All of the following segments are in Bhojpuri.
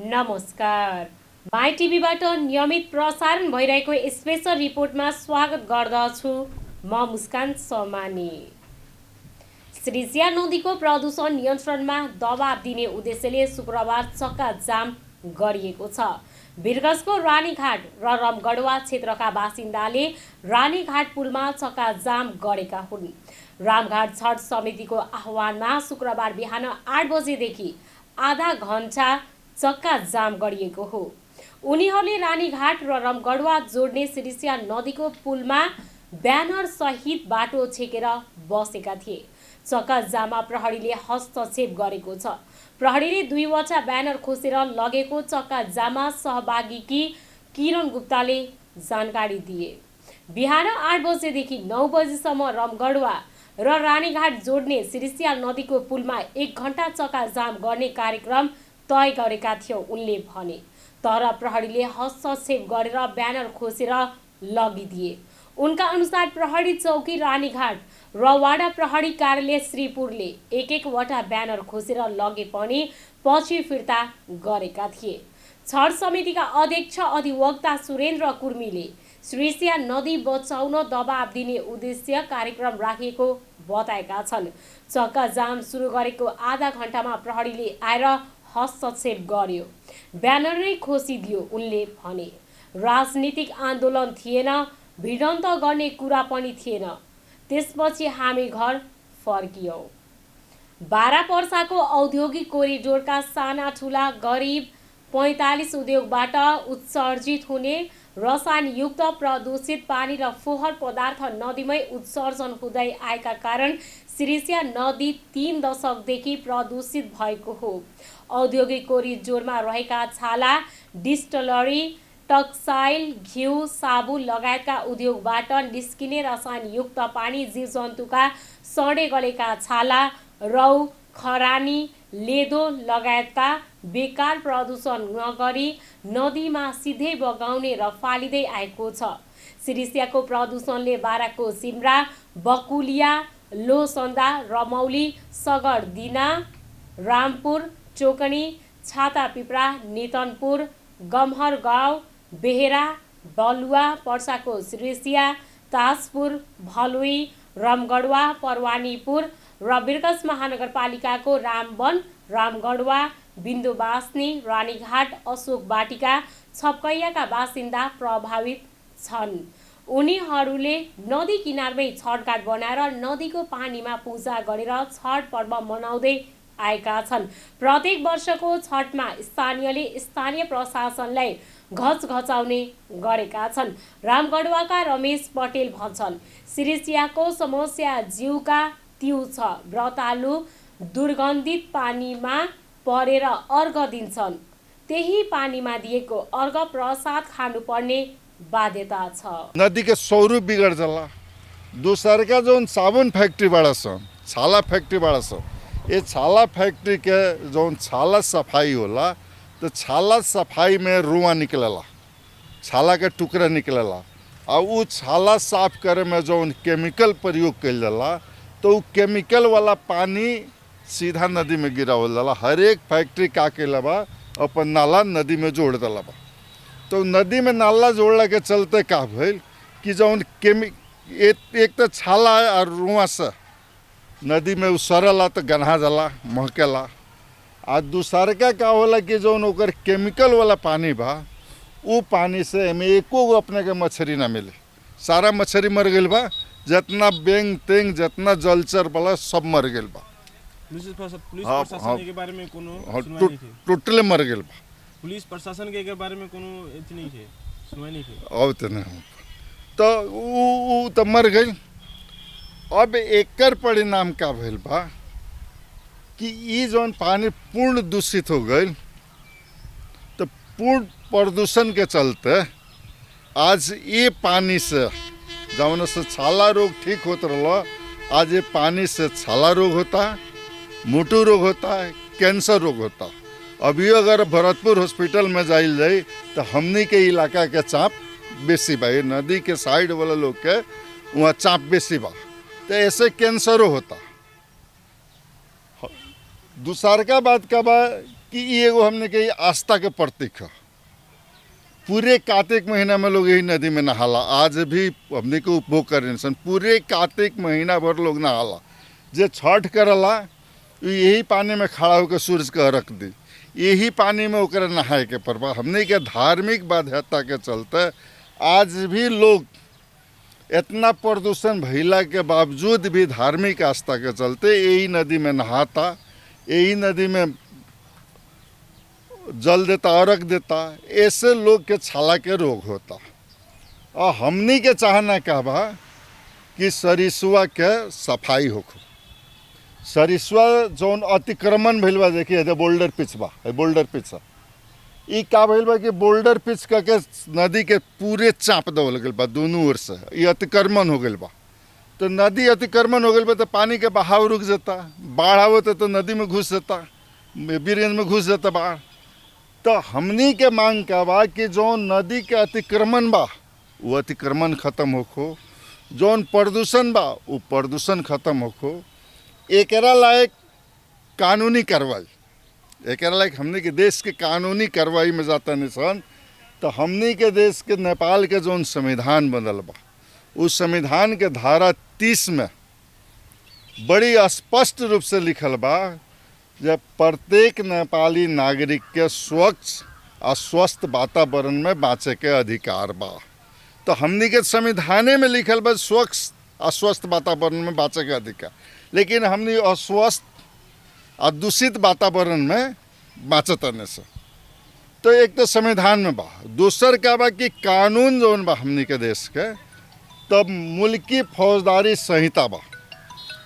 नमस्कार। माई टिभीबाट नियमित प्रसारण भइरहेको स्पेशल रिपोर्टमा स्वागत गर्दछु। म मुस्कान समानी। श्रीसिया नदीको प्रदूषण नियन्त्रणमा दबाब दिने उद्देश्यले शुक्रबार चक्का जाम गरिएको छ। वीरगंजको रानीघाट र रमगढुवा क्षेत्रका बासिन्दाले रानीघाट पुलमा चक्का जाम गरेका हुन्। रामघाट छठ समितिको आह्वानमा शुक्रबार बिहान 8 बजेदेखि आधा घण्टा चक्का जाम गरिएको हो। उनीहरूले रानीघाट र रमगढुवा जोड्ने श्रीसिया नदीको पुलमा ब्यानर सहित बाटो छेकेर बसेका थिए। चक्का जाममा प्रहरीले हस्तक्षेप गरेको छ। प्रहरीले 2वटा ब्यानर खोसेर लगेको चक्का जाममा सहभागी किरण गुप्ताले जानकारी दिए। बिहान 8 बजेदेखि 9 बजेसम्म रमगढुवा र रानीघाट जोड्ने श्रीसिया नदीको पुलमा 1 घण्टा चक्का जाम गर्ने कार्यक्रम तय गरेका थियौँ उनले भने। तर प्रहरीले हस्तक्षेप गरेर ब्यानर खोसेर लगिदिए। उनका अनुसार प्रहरी चौकी रानीघाट र वाडा प्रहरी कार्यालय श्रीपुरले एक वटा ब्यानर खोसेर लगे पनि पछि फिर्ता गरेका थिए। छठ समितिका अध्यक्ष अधिवक्ता सुरेन्द्र कुर्मीले श्रीसिया नदी बचाउन दबाब दिने उद्देश्य कार्यक्रम राखिएको बताएका छन्। चक्का जाम सुरु गरेको आधा घण्टामा प्रहरीले आएर हस्तक्षेप गर्यो, ब्यानर नै खोसिदियो उनले भने। राजनीतिक आन्दोलन थिएन, भिडन्त गर्ने कुरा पनि थिएन। त्यसपछि हामी घर फर्कियौँ। बारा पर्साको औद्योगिक कोरिडोरका साना ठुला गरिब 45 उद्योगबाट उत्सर्जित हुने रसायनयुक्त प्रदूषित पानी र फोहोर पदार्थ नदीमै उत्सर्जन हुँदै आएका कारण श्रीसिया नदी 3 दशकदेखि प्रदूषित भएको हो। औद्योगिक कोरिडोरमा रहेका छाला, डिस्टलरी, टक्साइल, घिउ, साबुन लगायतका उद्योगबाट निस्किने रसायनयुक्त पानी जीवजन्तुका सडे गलेका छाला, रौ, खरानी, लेदो लगायतका बेकार प्रदूषण नगरी नदीमा सिधै बगाउने र फालिँदै आएको छ। श्रीसियाको प्रदूषणले बाराको सिम्रा, बकुलिया, लोसन्दा, रमौली, सगरदिना, रामपुर, चोकनी, छातापिप्रा, नितनपुर, गम्हर गाउँ, बेहेरा, बलुवा, पर्साको श्रीसिया, ताजपुर, भलुई, रमगढुवा, परवानीपुर र वीरगंज महानगरपालिकाको रामवन, रामगढुवा, बिन्दुवास्नी, रानीघाट, अशोक बाटिका, छपकैयाका बासिन्दा प्रभावित छन्। उनीहरूले नदी किनारमै छठघाट बनाएर नदीको पानीमा पूजा गरेर छठ पर्व मनाउँदै आएका छन्। प्रत्येक वर्षको छठमा स्थानीयले स्थानीय प्रशासनलाई घचघचाउने गरेका छन्। रामगढुवाका रमेश पटेल भन्छन्, श्रीसियाको समस्या जिउका तिउ छ। व्रतालु दुर्गन्धित पानीमा परेर अर्घ दिन्छन्। त्यही पानीमा दिएको अर्घ प्रसाद खानुपर्ने बाध्यता छ। नदी के स्वरूप बिगड़ जाला। दूसर का जो साबुन फैक्ट्री बड़ा सन, छाला फैक्ट्री बड़ा सन, ये छाला फैक्ट्री के जो छाला सफाई होला तो छाला सफाई में रुआ निकलेला, छाला के टुकड़ा निकलेला। और वो छाला साफ करे में जो केमिकल प्रयोग कइल जाला तो वो केमिकल वाला पानी सीधा नदी में गिरावल जाला। हर एक फैक्ट्री का केला बा अपन नाला नदी में जोड़ दला बा। तो नदी में नाला जोड़ला के चलते का भइल कि जौन एक तो छाला और रुआ से नदी में उसरला तो गन्हा जाला, महकेला। आ दूसर का होला कि जौन ओकर केमिकल वाला पानी बा वो पानी से एमे एको गो अपने के मछली ना मिले। सारा मछली मर गइल बा, जितना बेंग तेंग जितना जलचर वाला सब मर गइल बा। पुलिस प्रशासन के बारे में कोनो सुनवाई नहीं थी। टोटले मर गइल बा। पुलिस प्रशासन के बारे में कोनो इतनी नहीं थे, सुनवाई नहीं थी। अब तो नहीं तो वो तो मर गई। अब एकर परिणाम का भइल बा कि ये जौन पानी पूर्ण दूषित हो गई। तो पूर्ण प्रदूषण के चलते आज ये पानी से जौन से छाला रोग ठीक होता रहा, आज ये पानी से छाला रोग होता है, मोटू रोग होता है, कैंसर रोग होता है। अभी अगर भरतपुर हॉस्पिटल में जाइल जाए तो हमनी के इलाका के चाप बेसी बा, नदी के साइड वाला लोग के वहाँ चाप बेसी बा, तो ऐसे कैंसरो होता। दूसर का बात का बा कि ये एगो हमने के आस्था के प्रतीक है। पूरे कार्तिक महीना में लोग यही नदी में नहाला, आज भी हमने के उपभोग करे सन। पूरे कार्तिक महीना भर लोग नहाला, जे छठ करला यही पानी में खड़ा होकर सूरज के अर्घ दी, यही पानी में ओकरा नहाए के परबा। हमने के धार्मिक बाध्यता के चलते आज भी लोग इतना प्रदूषण भइला के बावजूद भी धार्मिक आस्था के चलते यही नदी में नहाता, यही नदी में जल देता, अर्घ देता। ऐसे लोग के छाला के रोग होता। और हमनी के चाहना का बा कि सरिसुआ के सफाई होखो। सरिसुआ जौन अतिक्रमण भइल बा, देखिए बोल्डर पिच बा, बोल्डर पिच ई का भइल बा कि बोल्डर पिच करके नदी के पूरे चाप देवल गइल बा दोनों ओर से। ये अतिक्रमण हो गइल बा, तो नदी अतिक्रमण हो गइल बा तो पानी के बहाव रुक जाता, बाढ़ आवत तो नदी में घुस जाता, बिरेंज में घुस जाता बाढ़। तो हमनी के मांग का बा कि जौन नदी के अतिक्रमण बा वो अतिक्रमण खत्म होखो, जौन प्रदूषण बा वो प्रदूषण खत्म होखो। एकरा लायक कानूनी कार्रवाई, एकरा लायक हमनी के देश के कानूनी कार्रवाई में जाता निशान। तो हमनी के देश के नेपाल के जौन संविधान बनल बा उस संविधान के धारा 30 में बड़ी स्पष्ट रूप से लिखल बा जब प्रत्येक नेपाली नागरिक के स्वच्छ और स्वस्थ वातावरण में बाँचे के अधिकार बा। तो हमनी के संविधाने में लिखल बा स्वच्छ और स्वस्थ वातावरण में बाँचे के अधिकार, लेकिन हमनी अस्वस्थ और दूषित वातावरण में बाँचतने से। तो एक तो संविधान में बा, दूसर का बा कि कानून जौन बा हमनी के देश के, तब मुल्की फौजदारी संहिता बा।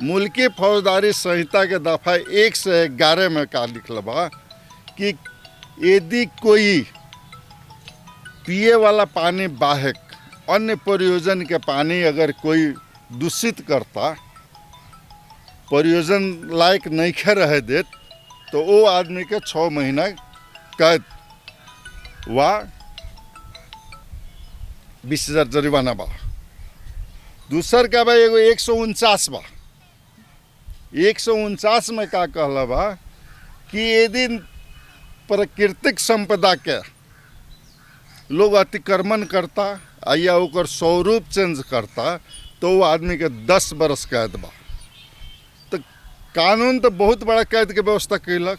मुल्की फौजदारी संहिता के दफ़ा 1 से 11 में का लिखल बा कि यदि कोई पिए वाला पानी बाहक अन्य प्रयोजन के पानी अगर कोई दूषित करता, प्रयोजन लायक नहीं खे रह देत, तो वो आदमी के 6 महीना कैद वा 20,000 जरिमाना बा। दूसर का बा एगो 149 बा। 149 में का कहला बा कि यदि प्राकृतिक संपदा के लोग अतिक्रमण करता या ओकर स्वरूप चेंज करता तो वो आदमी के 10 बरस कैद बा। तो कानून तो बहुत बड़ा कैद के व्यवस्था कैलक।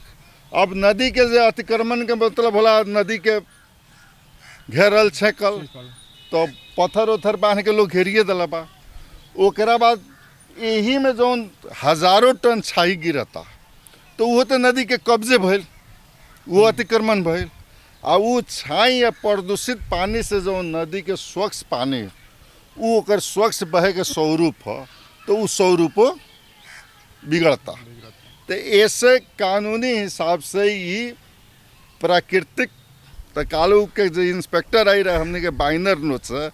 अब नदी के जो अतिक्रमण के मतलब होला नदी के घेरल छेकल, तो पत्थर उथर बांध के लोग घेरिए दिला बा। ओकरा बाद यही में जौन हजारों टन छाई गिरता तो वो तो नदी के कब्जे भइल, वो अतिक्रमण भइल। आ वो छाई या प्रदूषित पानी से जौन नदी के स्वच्छ पानी वो ओकर स्वच्छ बहे के स्वरूप है, तो वो स्वरूपो बिगड़ता। तो ऐसे कानूनी हिसाब से ये प्राकृतिक, तो कालू के जो इंस्पेक्टर आई रहे हमने के बाइनर नोट से,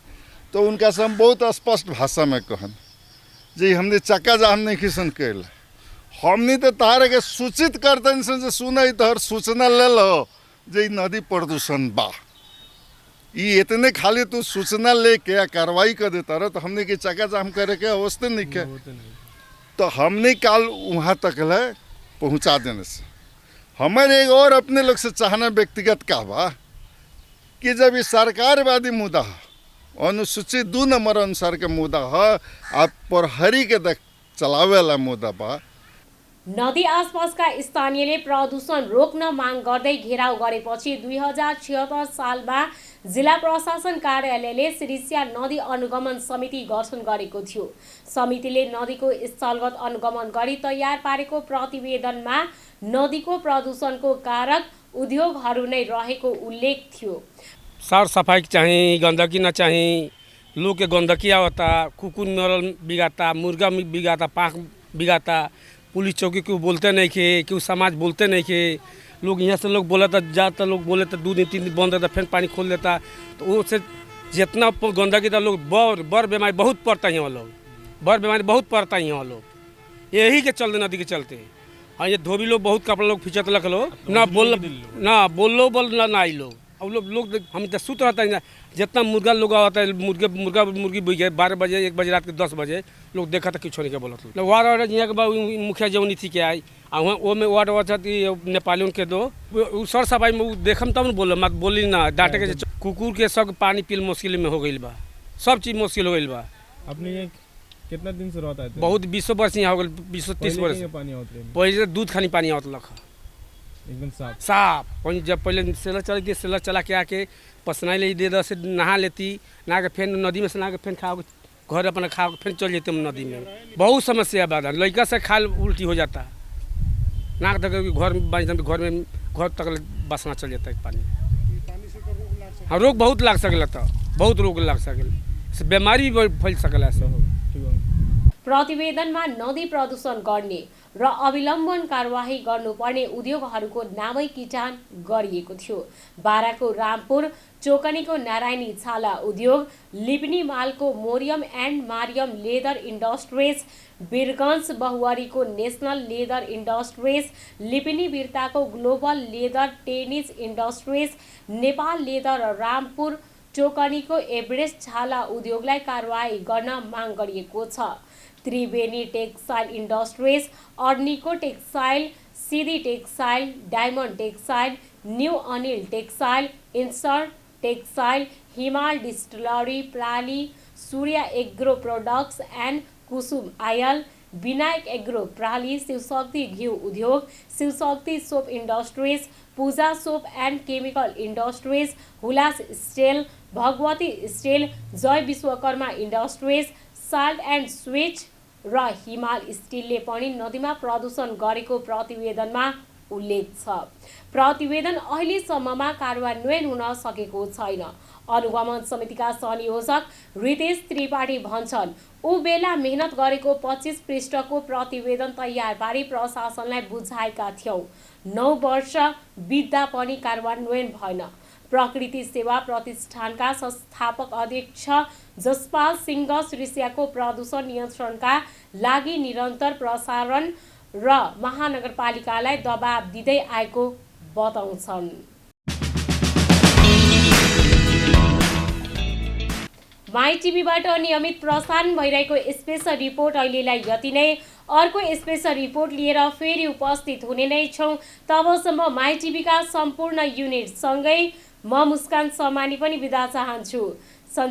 तो उनका से हम बहुत स्पष्ट भाषा में कहन जी हमने चक्का जाम नहीं किसन कैल, हमने तो तारे के सूचित करते से सुन तोहर सूचना ले लो जे नदी प्रदूषण बा। ये इतने खाली तू सूचना लेके कार्रवाई कर देता रह, तो हमने के चक्का जाम करे के अवस्था नहीं के। तो हमने काल वहाँ तक ले पहुँचा देने से हमारे एक और अपने लोग से चाहना व्यक्तिगत का बा कि जब ये सरकारवादी मुद्दा है, अनुसूचित 2 नंबर अनुसार के मुद्दा है, आप प्रहरी के चलावे वाला मुद्दा बा। नदी आसपासका स्थानीयले प्रदूषण रोक्न माग गर्दै घेराउ गरेपछि 2076 सालमा जिल्ला प्रशासन कार्यालयले सिरिसिया नदी अनुगमन समिति गठन गरेको थियो। समितिले नदीको स्थलगत अनुगमन गरी तयार पारेको प्रतिवेदनमा नदीको प्रदूषणको कारक उद्योगहरू नै रहेको उल्लेख थियो। साफ सफाई चाहिए, गंदगी न चाहिए, लोग के गंदगी आवता, कुकुर मरल बिगाता, मुर्गा बिगाता, पाख बिगाता, पुलिस चौकी क्यों बोलते नहीं के, क्यों समाज बोलते नहीं के, लोग यहाँ से लोग बोला था जाता, लोग बोले तो 2 दिन 3 दिन बंद रहता, फिर पानी खोल देता, तो वो से जितना गंदगी था लोग बड़ बीमारी बहुत पड़ता है, वो लोग बड़ बीमारी बहुत पड़ता है, वो लोग यही के चलते नदी के चलते। हाँ ये धोबी लोग बहुत कपड़ा लोग खींचत लग लो ना बोल ना आई लोग और लोग हम तो सुत रहता है, जितना मुर्गा लोग आता है, मुर्गी बुझ गए 12 बजे 1 बजे रात के 10 बजे लोग देखा था किछो नहीं के बोलत वार्ड यहाँ के मुखिया जौनी थी के आई आ वो में वार्ड नेपालियों के दो सर सफाई में देखम तब न बोल मत बोली ना डांटे के कुकुर के सब पानी पील मुश्किल में हो गई बा, सब चीज मुश्किल हो गई बा। अपने ये कितना दिन से रहता है? बहुत 20 वर्ष यहाँ हो गए, 20-30 वर्ष। पानी होते पहले दूध खानी पानी आवत लख एकदम साफ साफ। जब पहले सेलर चल के सेलर चला के आके पसनाई ले दे दस नहा लेती, नहा के फिर नदी में से नहा के फिर खा घर अपना खा फिर चल जाते नदी में। बहुत समस्या बाद लड़का से खाल उल्टी हो जाता, नाक तक घर में बांध घर में घर तक बसना चल जाता है पानी। हाँ रोग बहुत लाग सकल, तो बहुत रोग लाग सकल, बीमारी भी फैल सकल। प्रतिवेदनमा नदी प्रदूषण गर्ने र अविलम्बन कारवाही गर्नुपर्ने उद्योगहरूको नामै किटान गरिएको थियो। बाराको रामपुर, चोकनीको नारायणी छाला उद्योग, लिपनी मालको Moriyam and Mariyam leather industries, Birgunj बहुवरीको नेसनल लेदर इन्डस्ट्रिज, लिपनी बिर्ताको global leather tennis industries, Nepal leather Rampur, चोकनीको एभरेस्ट छाला उद्योगलाई कारवाही गर्न माग गरिएको छ। Triveni textile industries, Arniko textile, Sidi textile, diamond textile, new Anil textile, इन्सर टेक्सटाइल, हिमाल डिस्टिलरी प्राली, Surya agro products and Kusum oil, Vinayak agro प्राली, शिवशक्ति घिउ उद्योग, Shivshakti soap industries, Puja soap and chemical industries, Hulas steel, Bhagwati steel, Jai Vishwakarma industries, salt and switch र हिमाल स्टिलले पनि नदीमा प्रदूषण गरेको प्रतिवेदनमा उल्लेख छ। प्रतिवेदन अहिलेसम्ममा कार्यान्वयन हुन सकेको छैन। अनुगमन समितिका संयोजक रितेश त्रिपाठी भन्छन्, ऊ बेला मेहनत गरेको 25 पृष्ठको प्रतिवेदन तयार पारी प्रशासनलाई बुझाएका थियौँ। 9 वर्ष बित्दा पनि कार्यान्वयन भएन। प्रकृति सेवा प्रतिष्ठानका संस्थापक अध्यक्ष जसपाल सिंह श्रीसियाको प्रदूषण नियन्त्रणका लागि निरन्तर प्रसारण र महानगरपालिकालाई दबाब दिँदै आएको बताउँछन्। माई टिभीबाट नियमित प्रसारण भइरहेको स्पेशल रिपोर्ट अहिलेलाई यति नै। अर्को स्पेशल रिपोर्ट लिएर फेरि उपस्थित हुने नै छौँ। तबसम्म माई टिभीका सम्पूर्ण युनिट सँगै म मुस्कान समानी पनि बिदा चाहन्छु।